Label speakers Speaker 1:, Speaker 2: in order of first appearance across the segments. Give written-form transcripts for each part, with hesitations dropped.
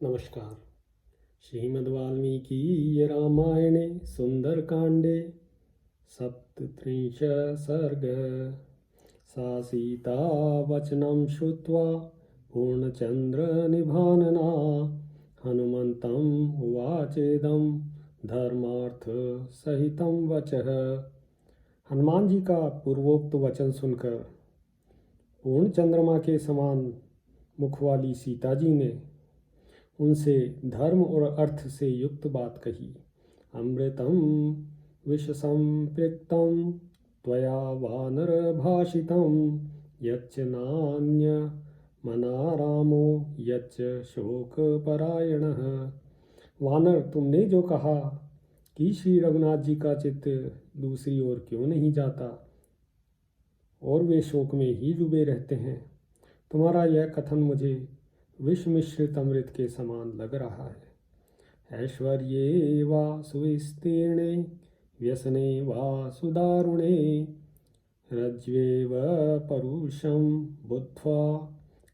Speaker 1: नमस्कार। श्रीमद्वाल्मीकि रामायणे सुंदरकांडे सप्तत्रिंश सर्ग। सा सीता वचनं श्रुत्वा पूर्णचन्द्रनिभानना हनुमन्तम् उवाचेदं धर्मार्थसहितं वचः। हनुमान जी का पूर्वोक्त वचन सुनकर पूर्ण चंद्रमा के समान मुख वाली सीता जी ने उनसे धर्म और अर्थ से युक्त बात कही। अमृतं विषसंपृक्तं त्वया वानर भाषितं यच्च नान्यमनारामो यच्च शोकपरायणः। वानर, तुमने जो कहा कि श्री रघुनाथ जी का चित्त दूसरी ओर क्यों नहीं जाता और वे शोक में ही डूबे रहते हैं, तुम्हारा यह कथन मुझे विष मिश्रित अमृत के समान लग रहा है। ऐश्वर्ये वा सुविस्तीर्णे व्यसने वा सुदारुणे रज्ज्वेव परुषं बुद्ध्वा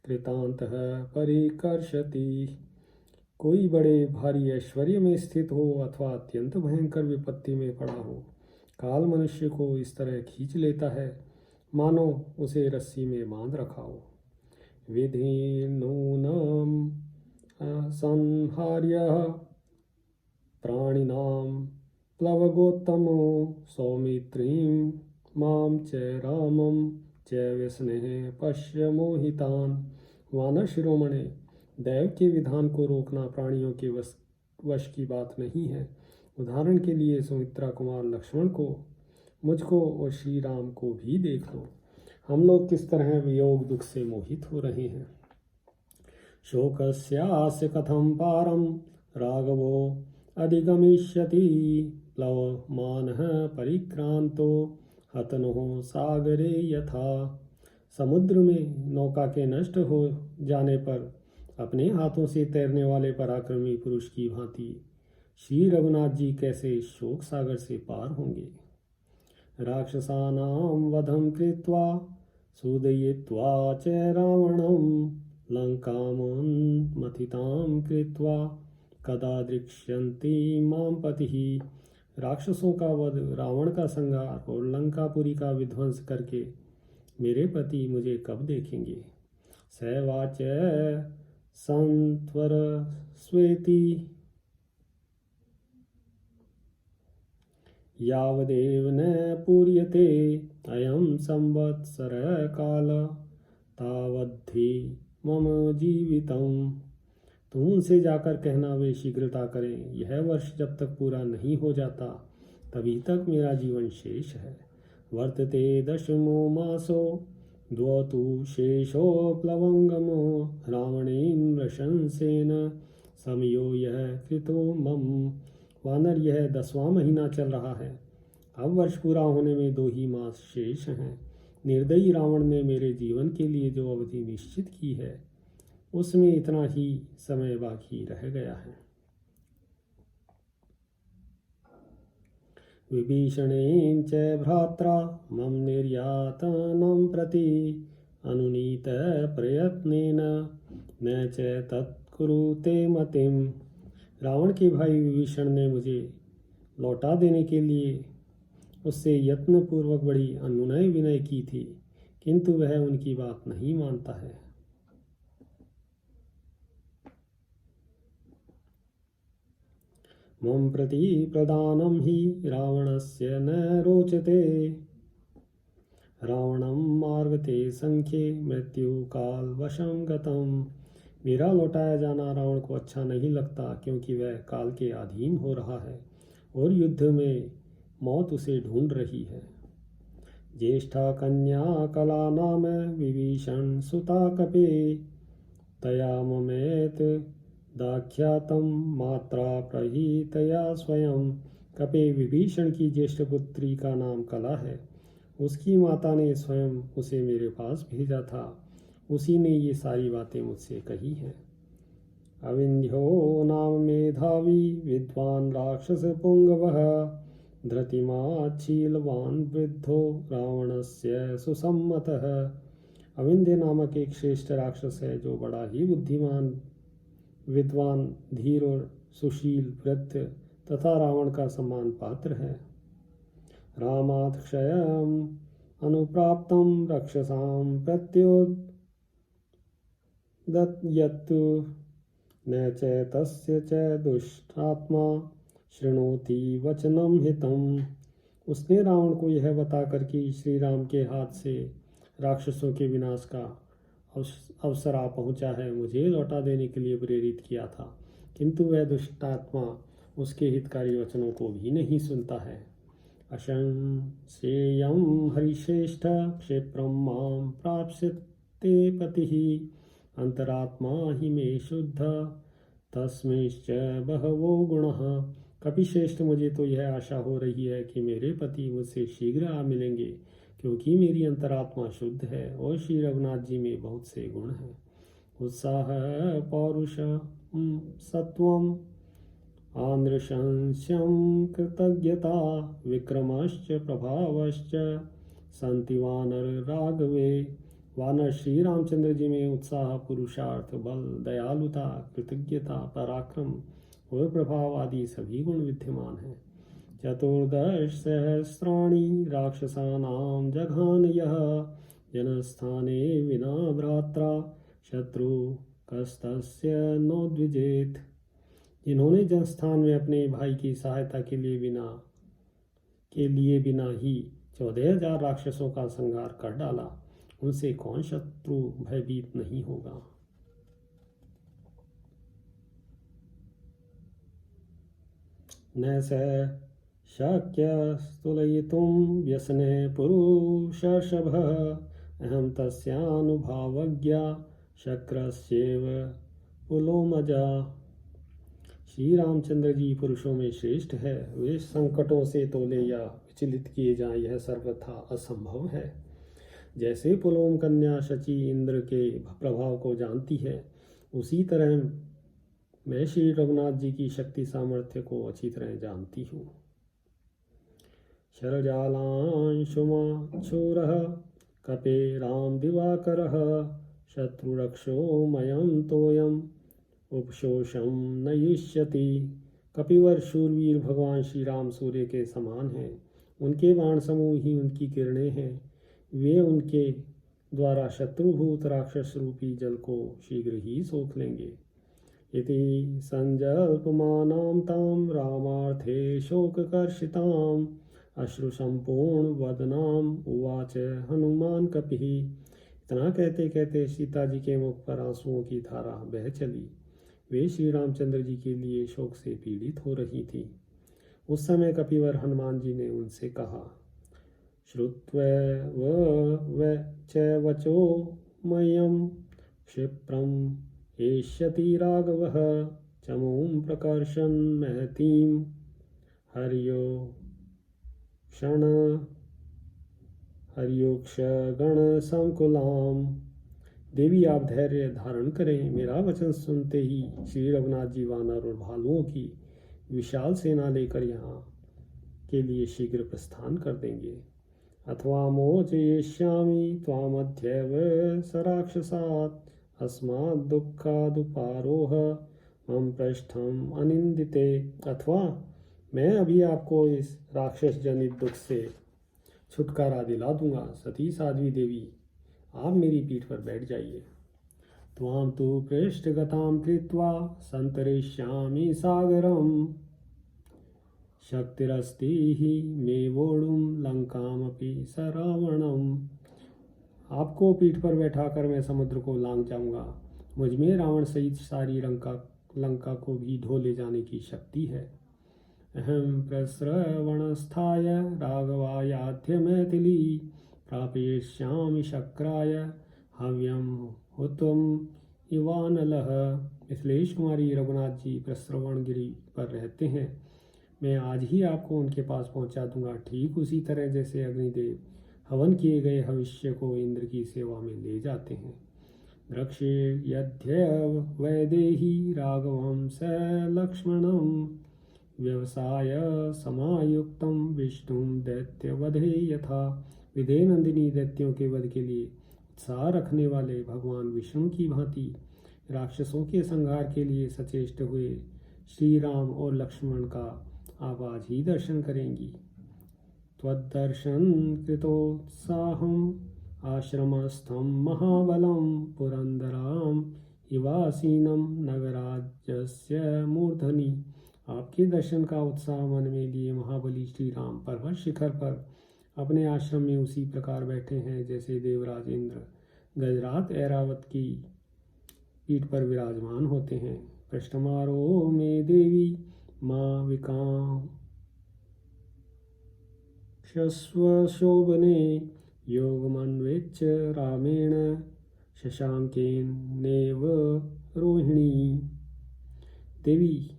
Speaker 1: कृतान्तः परिकर्षति। कोई बड़े भारी ऐश्वर्य में स्थित हो अथवा अत्यंत भयंकर विपत्ति में पड़ा हो, काल मनुष्य को इस तरह खींच लेता है मानो उसे रस्सी में बांध रखा हो। विधिर्नूनं संहार्य प्राणिनां प्लवगोत्तमो सौमित्रीं मां च रामं च व्यसने पश्य मोहितान्। वानर शिरोमणे, दैव के विधान को रोकना प्राणियों के वश की बात नहीं है। उदाहरण के लिए सुमित्रा कुमार लक्ष्मण को, मुझको और श्री राम को भी देख लो। हम लोग किस तरह वियोग दुख से मोहित हो रहे हैं। शोकस्यास्य कथं पारं राघवो अधिगमिष्यति प्लवमानः परिक्रांतो हतनुः सागरे यथा। समुद्र में नौका के नष्ट हो जाने पर अपने हाथों से तैरने वाले पराक्रमी पुरुष की भांति श्री रघुनाथ जी कैसे शोक सागर से पार होंगे। राक्षसानां वधं कृत्वा सूदयित्वा च रावणं लंकामुन्मथितां कृत्वा कदा दृक्ष्यन्ति मां पतिः। राक्षसों का वध, रावण का संहार और लंकापुरी का विध्वंस करके मेरे पति मुझे कब देखेंगे। सैवाच संत्वर स्वेति यावदेव न पूर्यते अयं संवत्सरः कालः तावद्धि मम जीवितम्। तुम उनसे जाकर कहना वे शीघ्रता करें, यह वर्ष जब तक पूरा नहीं हो जाता तभी तक मेरा जीवन शेष है। वर्तते दशमो मासो द्वौ शेषो प्लवंगमो रावणेन नृशंसेन समयो यह कृतो मम। वानर, यह 10वां महीना चल रहा है। अब वर्ष पूरा होने में 2 ही मास शेष हैं। निर्दयी रावण ने मेरे जीवन के लिए जो अवधि निश्चित की है उसमें इतना ही समय बाकी रह गया है। विभीषणेन च भ्रात्रा मम निर्यातनं प्रति अनुनीत प्रयत्नेन न च तत्कुरुते मतिम। रावण के भाई विभीषण ने मुझे लौटा देने के लिए उससे यत्नपूर्वक बड़ी अनुनय विनय की थी, किंतु वह उनकी बात नहीं मानता है। मम प्रति प्रदानं हि रावणस्य न रोचते रावणं मार्गते संख्ये मृत्युकाल वशं गतम्। मेरा लौटाया जाना रावण को अच्छा नहीं लगता, क्योंकि वह काल के अधीन हो रहा है और युद्ध में मौत उसे ढूंढ रही है। ज्येष्ठा कन्या कला नाम विभीषण सुता कपे तया ममेत दाख्यातम मात्रा प्रहीतया स्वयं। कपे, विभीषण की ज्येष्ठ पुत्री का नाम कला है। उसकी माता ने स्वयं उसे मेरे पास भेजा था। उसी ने ये सारी बातें मुझसे कही हैं। अविंध्यो नाम मेधावी विद्वान राक्षस पुंगवः धृतिमाच्छीलवान वृद्धो रावणस्य सुसम्मतः। अविंध्य नामक एक श्रेष्ठ राक्षस है जो बड़ा ही बुद्धिमान विद्वान, धीर और सुशील वृत्त तथा रावण का सम्मान पात्र है। रामात् क्षयम् अनुप्राप्तं रक्षसां प्रत्योदयत् न च तस्य च दुष्टात्मा शृणोति वचनं हितम्। उसने रावण को यह बताकर कि श्री राम के हाथ से राक्षसों के विनाश का अवसर आ पहुँचा है, मुझे लौटा देने के लिए प्रेरित किया था, किंतु वह दुष्टात्मा उसके हितकारी वचनों को भी नहीं सुनता है। अशंसेयं हरिश्रेष्ठ क्षिप्रं मां प्राप्स्यते पतिः अंतरात्मा हि मे शुद्ध तस्मिंश्च बहवो गुणः। कपिश्रेष्ठ, मुझे तो यह आशा हो रही है कि मेरे पति मुझसे शीघ्र आ मिलेंगे, क्योंकि मेरी अंतरात्मा शुद्ध है और श्री रघुनाथ जी में बहुत से गुण हैं। उत्साह, पौरुष, सत्वम, आंध्रशंस्यं, कृतज्ञता, विक्रमश्च प्रभावश्च सन्ति वानर राघवे। वानर श्री रामचंद्र जी में उत्साह, पुरुषार्थ, बल, दयालुता, कृतज्ञता, पराक्रम और प्रभाव आदि सभी गुण विद्यमान हैं। 14 सहस्राणि राक्षसानां जघान यः जनस्थाने विना भ्रात्रा शत्रु कस्तस्य नोद्विजेत। जिन्होंने जनस्थान में अपने भाई की सहायता के लिए बिना ही 14,000 राक्षसों का संहार कर डाला, उनसे कौन शत्रु भयभीत नहीं होगा। न स शक्य स्तुलयितुं व्यसने पुरुषर्षभः अहं तस्यानुभावज्ञा शक्रस्येव पुलोमजा। श्री रामचंद्र जी पुरुषों में श्रेष्ठ है, वे संकटों से तोले या विचलित किए जाएं यह सर्वथा असंभव है। जैसे पुलोम कन्या शची इंद्र के प्रभाव को जानती है, उसी तरह मैं श्री रघुनाथ जी की शक्ति सामर्थ्य को अच्छी तरह जानती हूँ। शरजालांशुमाक्षुरः कपे राम दिवाकरः शत्रुरक्षो मयं तोयम उपशोषम नयिष्यति। कपिवर शूरवीर भगवान श्री राम सूर्य के समान हैं, उनके बाण समूह ही उनकी किरणें हैं, वे उनके द्वारा शत्रुभूत राक्षस रूपी जल को शीघ्र ही सोख लेंगे। इति संजल्पमानां तां रामार्थे शोककर्षितां अश्रुसंपूर्ण वदनां उवाच हनुमान कपिः। इतना कहते कहते सीता जी के मुख पर आंसुओं की धारा बह चली। वे श्री रामचंद्र जी के लिए शोक से पीड़ित हो रही थी। उस समय कपिवर हनुमान जी ने उनसे कहा, श्रुत्वा च वचो मह्यं क्षिप्रम् एष्यति राघवः चमूं प्रकर्षन् महतीं हर्योक्षगणसंकुलाम्। देवी, आप धैर्य धारण करें, मेरा वचन सुनते ही श्री रघुनाथ जी वानर और भालुओं की विशाल सेना लेकर यहाँ के लिए शीघ्र प्रस्थान कर देंगे। अथवा मोचयिष्यामि त्वामध्येव सराक्षसात् अस्मात् दुःखादुपारोह मम पृष्ठम् अनिंदिते। अथवा मैं अभी आपको इस राक्षस जनित दुख से छुटकारा दिला दूंगा। सती साध्वी देवी, आप मेरी पीठ पर बैठ जाइए। त्वां तु पृष्ठगतां कृत्वा सन्तरिष्यामि सागरम् शक्तिरस्ति हि मे वोढुं लंकामपि सरावणम्। आपको पीठ पर बैठाकर मैं समुद्र को लांघ जाऊंगा। मुझ में रावण सहित सारी लंका को भी ढो ले जाने की शक्ति है। अहं प्रस्रवणस्थाय राघवायाध्य मैथिली प्रापेष्यामि शक्राय हव्यं हुतम् इवानलः। मिथिलेश कुमारी रघुनाथ जी प्रस्रवणगिरी पर रहते हैं, मैं आज ही आपको उनके पास पहुंचा दूंगा, ठीक उसी तरह जैसे अग्निदेव हवन किए गए भविष्य को इंद्र की सेवा में ले जाते हैं। द्रक्षे यद्यव वैदेही राघवं स लक्ष्मणं व्यवसाय समायुक्तं विष्णुं दैत्यवधे यथा। विदेह नंदिनी दैत्यों के वध के लिए उत्साह रखने वाले भगवान विष्णु की भांति राक्षसों के संहार के लिए सचेष्ट हुए श्री राम और लक्ष्मण का आप आज ही दर्शन करेंगी। त्वद्दर्शन कृतोत्साहम् आश्रमस्थं महाबलं पुरंदराम इवासीनं नगराज्यस्य मूर्धनि। आपके दर्शन का उत्साह मन में लिए महाबली श्री राम पर्वत शिखर पर अपने आश्रम में उसी प्रकार बैठे हैं जैसे देवराज इंद्र गजरात ऐरावत की पीठ पर विराजमान होते हैं। पृष्ठमारो में देवी माँ विकाम शोभने योगमन्वेच्च रामेण शशांकेन नेव रोहिणी। देवी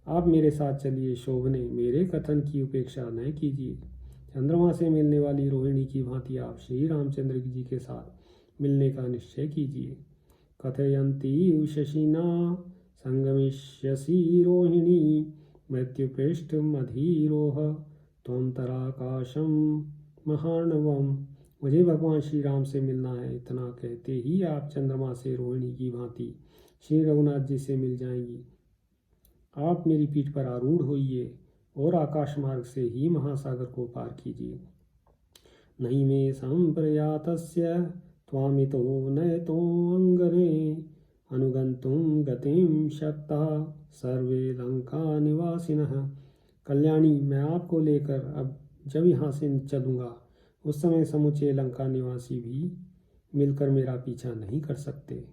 Speaker 1: आप मेरे साथ चलिए, शोभने मेरे कथन की उपेक्षा न कीजिए। चंद्रमा से मिलने वाली रोहिणी की भांति आप श्री रामचंद्र जी के साथ मिलने का निश्चय कीजिए। कथयन्ती शशिना संगमिष्यसि रोहिणी मृत्युपृष्ठ मधीरोह त्वं तराकाशम महार्णवम। मुझे भगवान श्री राम से मिलना है, इतना कहते ही आप चंद्रमा से रोहिणी की भांति श्री रघुनाथ जी से मिल जाएंगी। आप मेरी पीठ पर आरूढ़ होइए और आकाश मार्ग से ही महासागर को पार कीजिए। नहीं में संप्रयातस्य त्वामितो नयतो अंगरे अनुगंतुम गतिम शक्ता सर्वे लंका निवासिनः। कल्याणी मैं आपको लेकर अब जब यहाँ से चलूँगा उस समय समूचे लंका निवासी भी मिलकर मेरा पीछा नहीं कर सकते।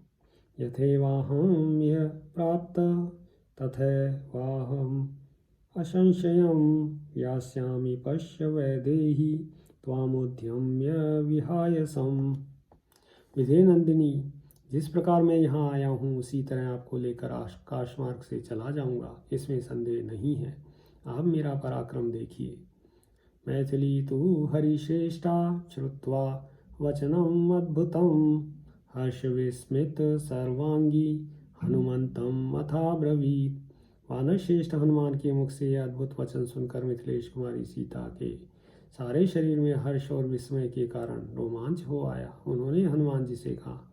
Speaker 1: यथेवाहं यह प्राप्त तथैवाहम् असंशयं यास्यामि पश्य वैदेही त्वामुद्यम्य विहायसम्। विधे नंदिनी जिस प्रकार मैं यहाँ आया हूँ उसी तरह आपको लेकर आकाश मार्ग से चला जाऊँगा, इसमें संदेह नहीं है। आप मेरा पराक्रम देखिए। मैथिली तु हरिश्रेष्ठा श्रुत्वा वचनम अद्भुतम हर्षविस्मित सर्वांगी हनुमंतम अथा ब्रवीत। वानर श्रेष्ठ हनुमान के मुख से यह अद्भुत वचन सुनकर मिथिलेश कुमारी सीता के सारे शरीर में हर्ष और विस्मय के कारण रोमांच हो आया। उन्होंने हनुमान जी से कहा,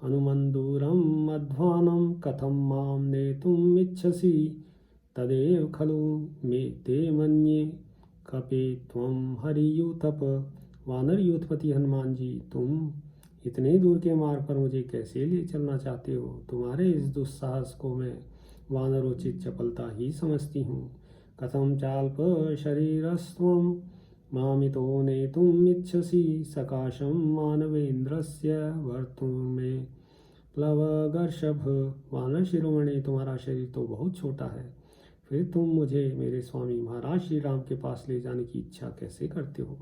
Speaker 1: हनुमंदूरम मध्वानम कथम माम नेतुम इच्छसि तदेव खलु मे ते मन्ये कपे त्वं हरियूथप। वानर यूथपति हनुमान जी, तुम इतने दूर के मार्ग पर मुझे कैसे ले चलना चाहते हो? तुम्हारे इस दुस्साहस को मैं वानरोचित चपलता ही समझती हूँ। कथम चाल्प शरीरस्त्वं मामितो नेतुम् इच्छसि सकाशं मानवेन्द्रस्य वर्तुमे प्लवगर्षभ। वानर शिरोमणि, तुम्हारा शरीर तो बहुत छोटा है, फिर तुम मुझे मेरे स्वामी महाराज श्री राम के पास ले जाने की इच्छा कैसे करते हो?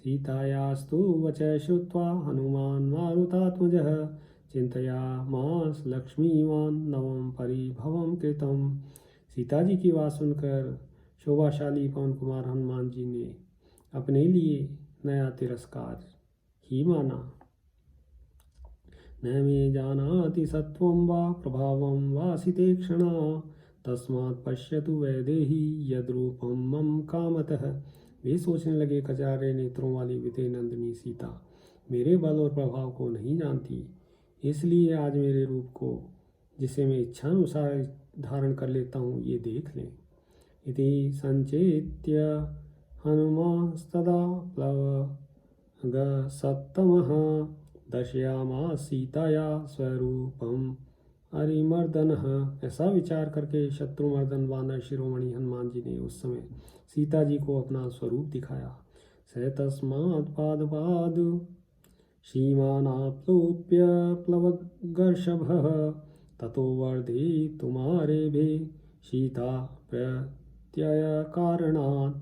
Speaker 1: सीतायास्तु वचः श्रुत्वा हनुमान् मारुतात्मजः चिंतयामास लक्ष्मीवान नवम परिभवम कृतम। सीता जी की बात सुनकर शोभाशाली पवन कुमार हनुमान जी ने अपने लिए नया तिरस्कार ही माना। न मे जानाति सत्वं वा प्रभावं वा सितेक्षणा तस्मात् पश्यतु वैदेही यद्रूपं मम कामतः। वे सोचने लगे, कचारे नेत्रों वाली विदे नंदिनी सीता मेरे बल और प्रभाव को नहीं जानती, इसलिए आज मेरे रूप को जिसे मैं इच्छानुसार धारण कर लेता हूँ ये देख लें। इति संचेत्य हनुमांस्तदा प्लवगसत्तमः दर्शयामास सीताया स्वरूपम अरिमर्दनः। ऐसा विचार करके शत्रुमर्दन वानर शिरोमणि हनुमान जी ने उस समय सीता जी को अपना स्वरूप दिखाया। स तस्मात् पादपाद सीमानाप्लोप्य प्लवगर्षभः ततो वर्धे तुम्हारेभे सीता प्रत्यय कारणात्।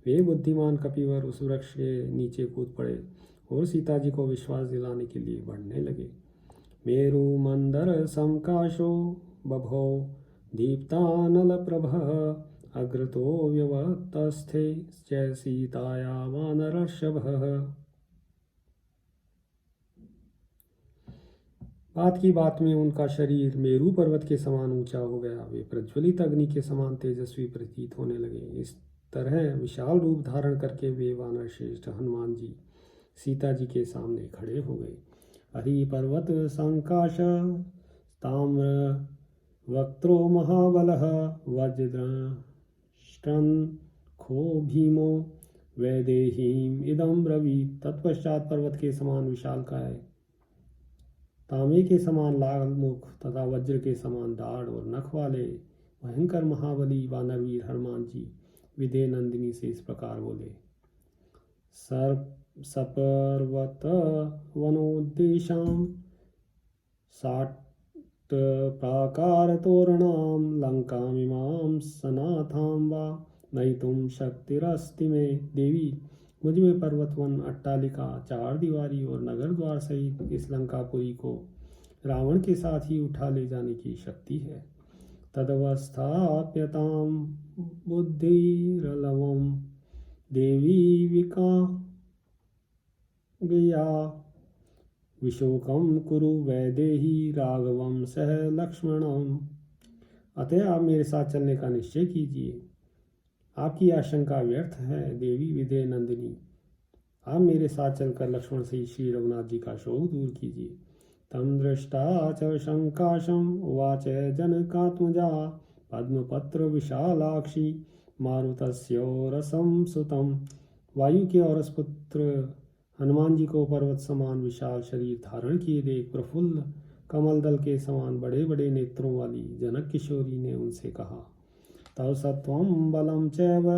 Speaker 1: वे बुद्धिमान कपिवर उस वृक्ष के नीचे कूद पड़े और सीता जी को विश्वास दिलाने के लिए बढ़ने लगे। मेरु मंदर समकाशो बभौ दीप्तानल प्रभः अग्रतो व्यवतस्थे च सीताया वानरर्षभः। बात की बात में उनका शरीर मेरू पर्वत के समान ऊंचा हो गया। वे प्रज्वलित अग्नि के समान तेजस्वी प्रतीत होने लगे। इस तरह विशाल रूप धारण करके वे वानर श्रेष्ठ हनुमान जी सीता जी के सामने खड़े हो गए। हरिपर्वत संकाश ताम्र वक्त्रो महाबलः वज्रदंष्ट्रं खो भीमो वैदेहीम इदं ब्रवीत। तत्पश्चात पर्वत के समान विशालकाय, तांबे के समान लाल मुख तथा वज्र के समान दाढ़ और नख वाले भयंकर महाबली वानरवीर हनुमान जी विदे नंदिनी से इस प्रकार बोले। सपर्वत वनोद्देशां साट प्राकार तोरणां लंकामिमां सनाथां वा नयितुं शक्तिरस्ति मे। देवी, मुझ में पर्वत वन अट्टालिका चार दीवारी और नगर द्वार सहित इस लंकापुरी को रावण के साथ ही उठा ले जाने की शक्ति है। तदवस्थाप्यतां बुद्धिरलवं देवी विका गया विशोकम कुरु वैदेही राघवम सह लक्ष्मणम। अतः आप मेरे साथ चलने का निश्चय कीजिए, आपकी आशंका व्यर्थ है। देवी विदे नंदिनी, आप मेरे साथ चलकर लक्ष्मण से श्री रघुनाथ जी का शोक दूर कीजिए। तम दृष्टा च शंकाशम उवाच जनकात्मजा पद्मपत्र विशालाक्षी मारुतस्योरसं सुतम। वायु के औरस पुत्र हनुमान जी को पर्वत समान विशाल शरीर धारण किए देख प्रफुल्ल कमल दल के समान बड़े बड़े नेत्रों वाली जनक किशोरी ने उनसे कहा, तव सत्वं बलं चैव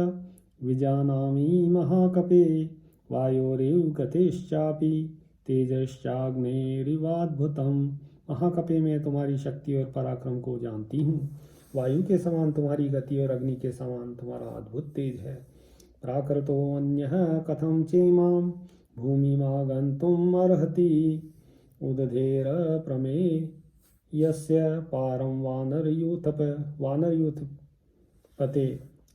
Speaker 1: विजानामि महाकपे वायोरेव गतिश्चापि तेजश्चाग्नेरिवाद्भुतम्। महाकपे, मैं तुम्हारी शक्ति और पराक्रम को जानती हूँ। वायु के समान तुम्हारी गति और अग्नि के समान तुम्हारा अद्भुत तेज है। प्राकृतो अन्यः कथं चेमां भूमिमागन्तुम् अर्हति उदधेर प्रमेयस्य पारं वानरयूथ पते।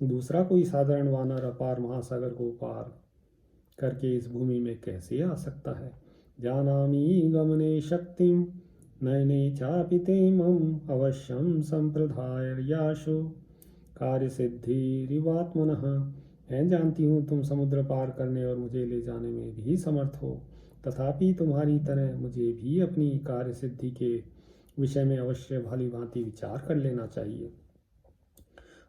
Speaker 1: दूसरा कोई साधारण वानर अपार महासागर को पार करके इस भूमि में कैसे आ सकता है। जानामि गमने शक्तिं नयने चापि ते मम अवश्यं संप्रधार्याशु कार्यसिद्धिरिवात्मनः। मैं जानती हूँ तुम समुद्र पार करने और मुझे ले जाने में भी समर्थ हो, तथापि तुम्हारी तरह मुझे भी अपनी कार्य सिद्धि के विषय में अवश्य भली भांति विचार कर लेना चाहिए।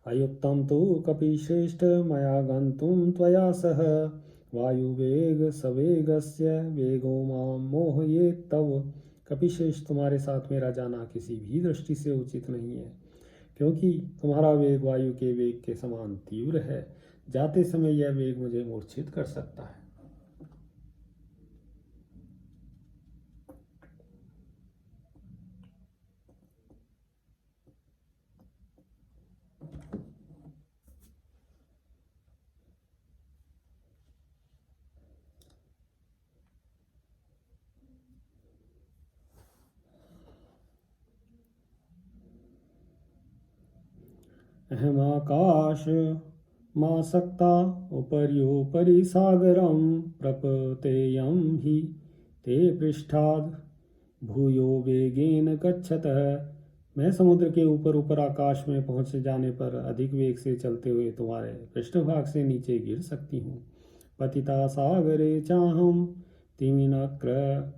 Speaker 1: अयुक्तं तु कपिश्रेष्ठ मया गन्तुं त्वया सह वायुवेग सवेगस्य वेगो मां मोहयेत् तव। कपिश्रेष्ठ, तुम्हारे साथ मेरा जाना किसी भी दृष्टि से उचित नहीं है, क्योंकि तुम्हारा वेग वायु के वेग के समान तीव्र है। जाते समय यह वेग मुझे मूर्छित कर सकता है। अहमाकाशमासक्ता उपर्योपरि सागरं प्रपतेयं हि ते पृष्ठाद् भूयो वेगेन गच्छतः। मैं समुद्र के ऊपर ऊपर आकाश में पहुँच जाने पर अधिक वेग से चलते हुए तुम्हारे पृष्ठभाग से नीचे गिर सकती हूँ। पतिता सागरे चाहं तिमिनक्र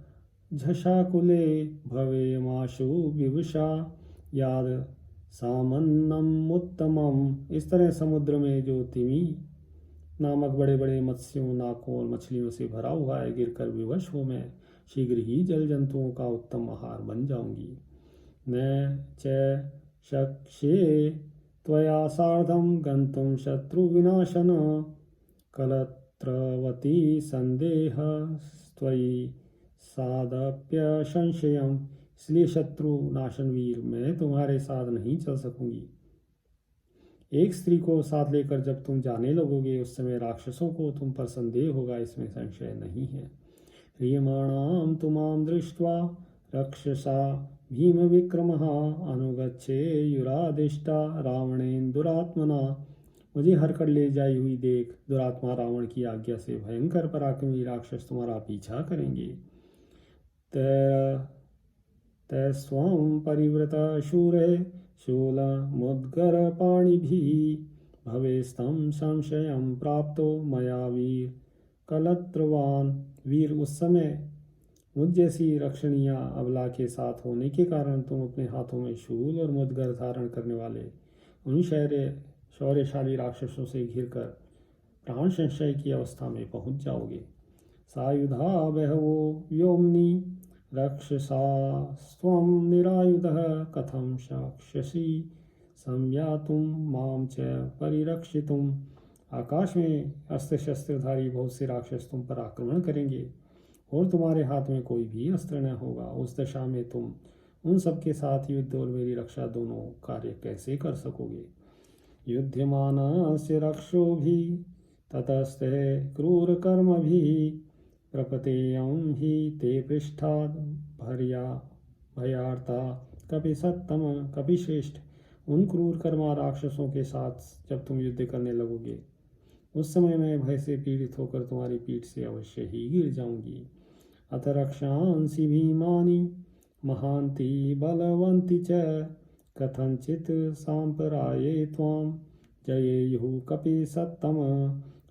Speaker 1: झषाकुले भवेमाशु विवशा याद सामन्नम उत्तमम। इस तरह समुद्र में जो तिमी नामक बड़े बड़े मत्स्यों, नाकों और मछलियों से भरा हुआ है, गिरकर विवश हो मैं शीघ्र ही जल जंतुओं का उत्तम आहार बन जाऊंगी। न च शक्ष्ये त्वया सार्धं गन्तुं शत्रुविनाशन कलत्रवती संदेहस्त्वयि सादप्य संशयम्। इसलिए शत्रु नाशन वीर, मैं तुम्हारे साथ नहीं चल सकूंगी। एक स्त्री को साथ लेकर जब तुम जाने लगोगे उस समय राक्षसों को तुम पर संदेह होगा, इसमें संशय नहीं है। ह्रियमाणां तुमां दृष्ट्वा रक्षसा भीम विक्रमः अनुगच्छे युरादिष्टा रावणेन दुरात्मना। मुझे हर कर ले जाई हुई देख दुरात्मा रावण की आज्ञा से भयंकर पराक्रमी राक्षस तुम्हारा पीछा करेंगे। तैस्त्वं परिवृत शूरे शूलमुद्गरपाणिभिः भवेस्तं संशयं प्राप्तो मया वीर कलत्रवान। वीर, उस समय मुझ जैसी रक्षणीय अबला के साथ होने के कारण तुम अपने हाथों में शूल और मुद्गर धारण करने वाले उन शौर्यशाली राक्षसों से घिरकर प्राण संशय की अवस्था में पहुंच जाओगे। सायुधा बहवो व्योम्नि रक्षसास्त्वं निरायुधः कथं शक्ष्यसि संयातुं मां च परिरक्षितुम्। आकाश में अस्त्र शस्त्रधारी बहुत से राक्षस तुम पर आक्रमण करेंगे और तुम्हारे हाथ में कोई भी अस्त्र न होगा। उस दशा में तुम उन सब के साथ युद्ध और मेरी रक्षा दोनों कार्य कैसे कर सकोगे। युध्यमानस्य रक्षोभिः ततस्ते क्रूरकर्मभिः प्रपतेयं हि ते पृष्ठाद् भयार्ता कपिसत्तम। कपिश्रेष्ठ, उन क्रूर कर्मा राक्षसों के साथ जब तुम युद्ध करने लगोगे उस समय मैं भय से पीड़ित होकर तुम्हारी पीठ से अवश्य ही गिर जाऊंगी। अथ रक्षांसि भीमानि महान्ति बलवन्ति च कथंचित् सांपराये त्वां जयेयुः कपिसत्तम।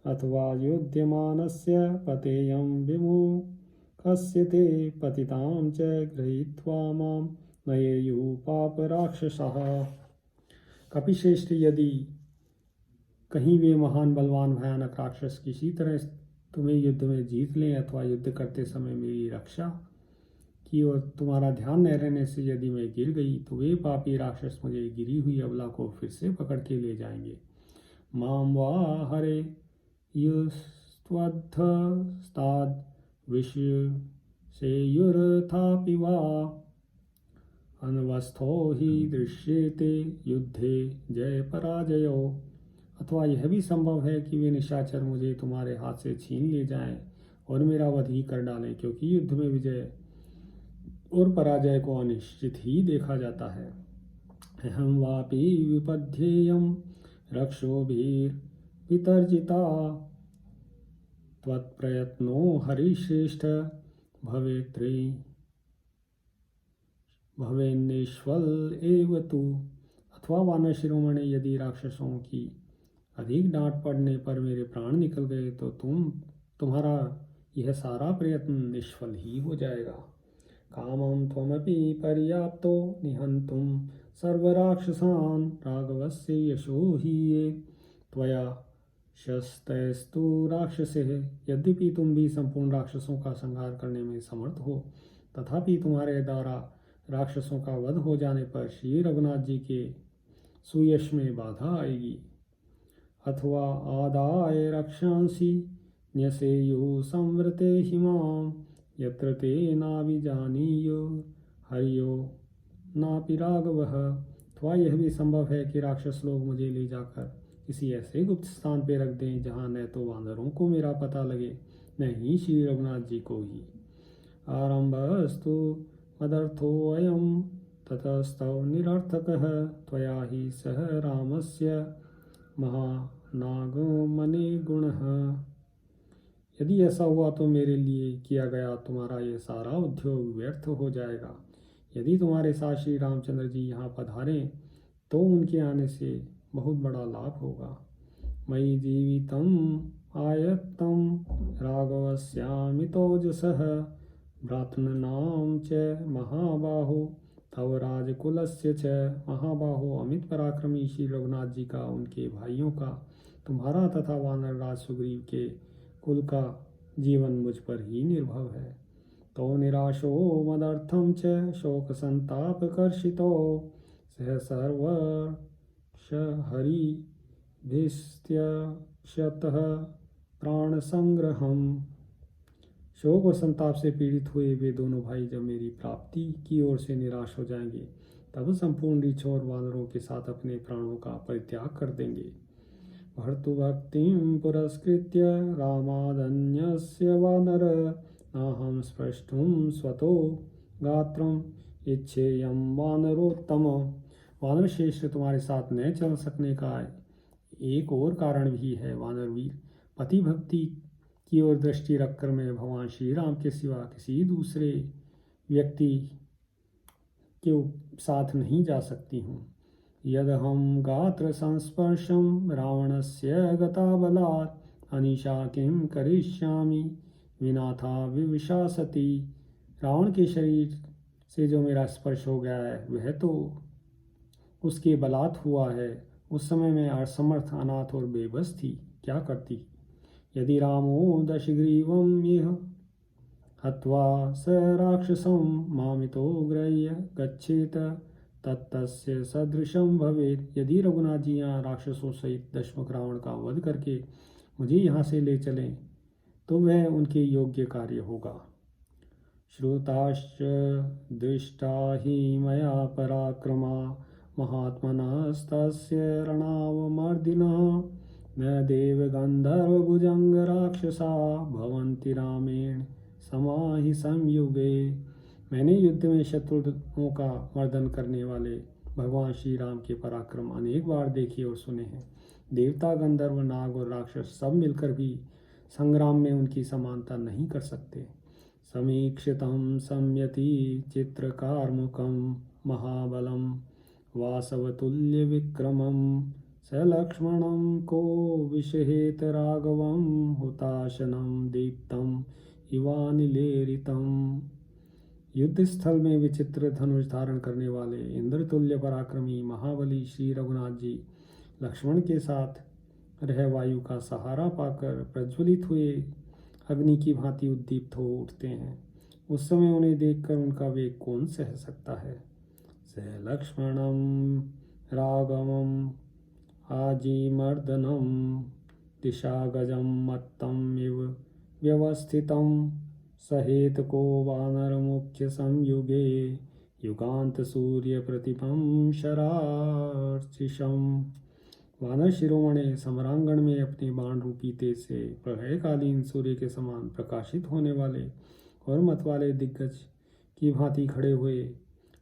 Speaker 1: अथवा युध्यमानस्य पतेयं विमुखस्य ते पतितां च गृहीत्वा मां नयेयुः पापराक्षसः। कपिश्रेष्ठ, यदि कहीं वे महान बलवान भयानक राक्षस किसी तरह तुम्हें युद्ध में जीत लें अथवा युद्ध करते समय मेरी रक्षा की और तुम्हारा ध्यान न रहने से यदि मैं गिर गई तो वे पापी राक्षस मुझे गिरी हुई अबला को फिर से पकड़ के ले जाएंगे। मां वा हरे युस्त्वद्धस्ताद् विषसेयुरथापि वा अनवस्थो ही दृश्येते युद्धे जय पराजयो। अथवा यह भी संभव है कि वे निशाचर मुझे तुम्हारे हाथ से छीन ले जाएं और मेरा वध ही कर डालें, क्योंकि युद्ध में विजय और पराजय को अनिश्चित ही देखा जाता है। अहं वापि विपद्येयं रक्षोभिर्वितर्जिता त्वत्प्रयत्नो हरिश्रेष्ठ भवेन्निष्फल एव तु। अथवा वानर शिरोमणि, यदि राक्षसों की अधिक डांट पड़ने पर मेरे प्राण निकल गए तो तुम्हारा यह सारा प्रयत्न निष्फल ही हो जाएगा। कामं त्वमपि पर्याप्तो निहंतुं सर्वराक्षसान् राघवस्य यशो हि ये त्वया शस्तैस्तु राक्षसेः। यद्यपि तुम भी संपूर्ण राक्षसों का संहार करने में समर्थ हो, तथापि तुम्हारे द्वारा राक्षसों का वध हो जाने पर श्री रघुनाथ जी के सुयश में बाधा आएगी। अथवा आदाय रक्षांसि न्यसेयुः संवृते हिमां यत्र ते नाभिजानीयो हरियो नापि राघवः। अथवा यह भी संभव है कि राक्षस लोग मुझे ले जाकर किसी ऐसे गुप्त स्थान पर रख दें जहाँ न तो वानरों को मेरा पता लगे न ही श्री रघुनाथ जी को ही। आरंभस्तु मदर्थोऽयं ततस्तौ निरर्थकः त्वया हि सह रामस्य महानागमने गुणः। यदि ऐसा हुआ तो मेरे लिए किया गया तुम्हारा यह सारा उद्योग व्यर्थ हो जाएगा। यदि तुम्हारे साथ श्री रामचंद्र जी यहाँ पधारें तो उनके आने से बहुत बड़ा लाभ होगा। मयि जीवितम् आयत्तं राघवस्यामितोजसः भ्रातॄणां च महाबाहो तव राजकुलस्य च। महाबाहो, अमित पराक्रमी श्री रघुनाथ जी का, उनके भाइयों का, तुम्हारा तथा वानर राज सुग्रीव के कुल का जीवन मुझ पर ही निर्भर है। तो निराशो मदर्थं च शोक संताप कर्षितो सह सर्वर्ष हरिभिस्त्यक्षतः प्राण संग्रहम्। शोक और संताप से पीड़ित हुए वे दोनों भाई जब मेरी प्राप्ति की ओर से निराश हो जाएंगे तब संपूर्ण रीछों और वानरों के साथ अपने प्राणों का परित्याग कर देंगे। भर्तृभक्तिं पुरस्कृत्य रामादन्यस्य वानर नाहं स्पृष्टुं स्वतो गात्रम् इच्छेयं वानरोत्तम। वानर श्रेष्ठ, तुम्हारे साथ न चल सकने का एक और कारण भी है। वानरवीर, पति भक्ति की ओर दृष्टि रखकर मैं भगवान श्री राम के सिवा किसी दूसरे व्यक्ति के साथ नहीं जा सकती हूँ। यदहं गात्र संस्पर्शं रावणस्य गताबलात् अनिशा किं करिष्यामि विनाथा विविशा सती। रावण के शरीर से जो मेरा स्पर्श हो गया है वह तो उसके बलात् हुआ है। उस समय मैं असमर्थ, अनाथ और बेबस थी, क्या करती। यदि रामो दशग्रीवं यह हत्वा स राक्षसं मामितो गृह्य गच्छेत तत्तस्य सदृशं भवेत्। यदि रघुनाथ जी यहाँ राक्षसों सहित दशमुख रावण का वध करके मुझे यहाँ से ले चलें तो वह उनके योग्य कार्य होगा। श्रुताश्च दृष्टा हि मया पराक्रमा महात्मनस्तस्य रणावमर्दिनः न देवगन्धर्वभुजङ्गराक्षसा भवन्ति रामेण समाहि संयुगे। मैंने युद्ध में शत्रुओं का मर्दन करने वाले भगवान श्री राम के पराक्रम अनेक बार देखे और सुने हैं। देवता, गंधर्व, नाग और राक्षस सब मिलकर भी संग्राम में उनकी समानता नहीं कर सकते। समीक्षितं संयति चित्रकारमुखं महाबलं वासवतुल्यविक्रमं स लक्ष्मणं को विषहेत राघवं हुताशनं दीप्तं इवानिलेरितम्। युद्ध स्थल में विचित्र धनुष धारण करने वाले इंद्रतुल्य पराक्रमी महाबली श्री रघुनाथ जी लक्ष्मण के साथ रह वायु का सहारा पाकर प्रज्वलित हुए अग्नि की भांति उद्दीप्त हो उठते हैं। उस समय उन्हें देखकर उनका वेग कौन सह सकता है। स लक्ष्मणं राघवं आजीमर्दनं दिशागजं मत्तम् इव व्यवस्थितं सहेत को वानरमुख्य संयुगे युगांत सूर्य प्रतिपं शरार्चिषम्। वानर शिरोमणि समरांगण में अपने बाण रूपी तेज से प्रलयकालीन सूर्य के समान प्रकाशित होने वाले और मतवाले दिग्गज की भांति खड़े हुए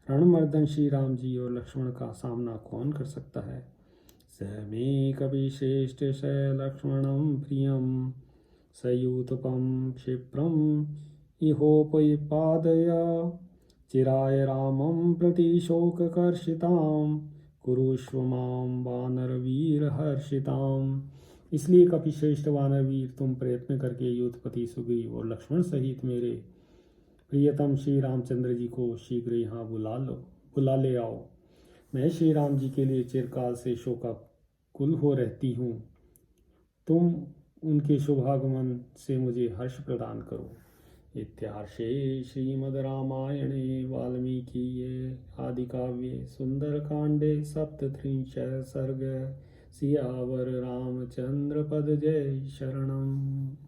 Speaker 1: रणमर्दन श्री राम जी और लक्ष्मण का सामना कौन कर सकता है। स मे कपिश्रेष्ठ स लक्ष्मणं प्रियं सयूतपं क्षिप्रम् इहोपपादय चिराय रामं प्रति शोककर्षितां कुरुष्व मां वानरवीर हर्षिताम। इसलिए कपिश्रेष्ठ वानरवीर, तुम प्रयत्न करके युद्धपति सुग्रीव और लक्ष्मण सहित मेरे प्रियतम श्री रामचंद्र जी को शीघ्र यहाँ बुला ले आओ। मैं श्री राम जी के लिए चिरकाल से शोकाकुल हो रहती हूँ। तुम उनके शुभागमन से मुझे हर्ष प्रदान करो। इत्यार्षे श्रीमद् रामायणे वाल्मीकिये आदिकाव्ये सुंदरकांडे सप्तत्रिंशः सर्गः। सियावर रामचंद्र पद जय शरणम्।